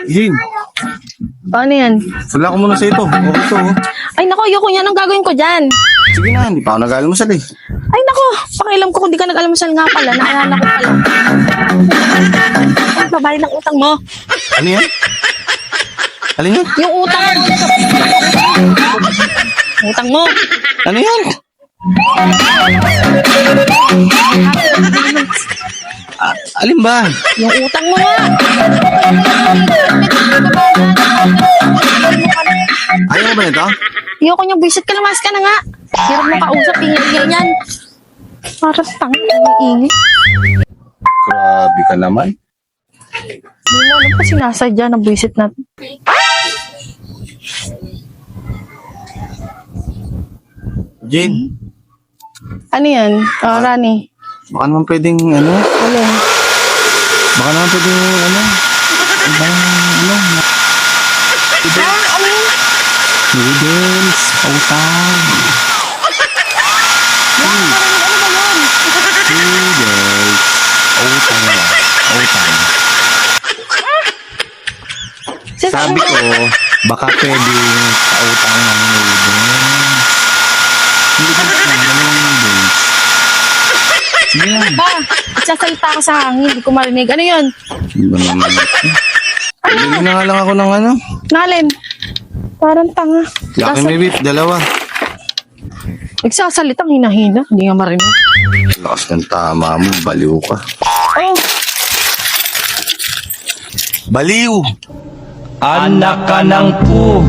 Jin, Paano yan? wala ko muna sa ito. Okay to. Oh. Ay, nako, ayoko yan. Ang gagawin ko dyan? Sige na, hindi pa ako nag-almusal eh. Ay, nako, pakialam ko kung di ka nag-almusal nga pala. Naalala ko pala. Ay, babayad ng utang mo. Ano yan? Alin yan? Yung utang mo. Utang mo. Ano yan? Alin ba? Yung utang mo nga. Ayaw mo ba nito? Ayoko niyang buisit ka, lumas ka na nga. Hirap mo kausap, ingay-ingay niyan. Parang tanga, ingay-ingay. Grabe ka naman. Hindi mo alam pa sinasadya na buisit natin. Jin, Ano yan? Rani. baka naman pwedeng ano? Alin? Baka naman pwedeng ano? Ibang ano? Ano yun? Noodles, pautang. Ano ba yun? Noodles, pautang na. Pautang. Sabi ko, baka pwedeng pautang ng noodles. Hindi ko naman ng noodles. Sige na. Ba, sasalita ka sa hangin, hindi ko marinig. Ano yun? Ano naman ito? Bili na nga lang ako ng ano. Nalin? Parang tanga. Laki may beef, dalawa. Nagsasalitang hinahina, hindi nga marinig. Lakas ng tama mo, baliw ka. Oh, Baliw! Anak ka ng pu.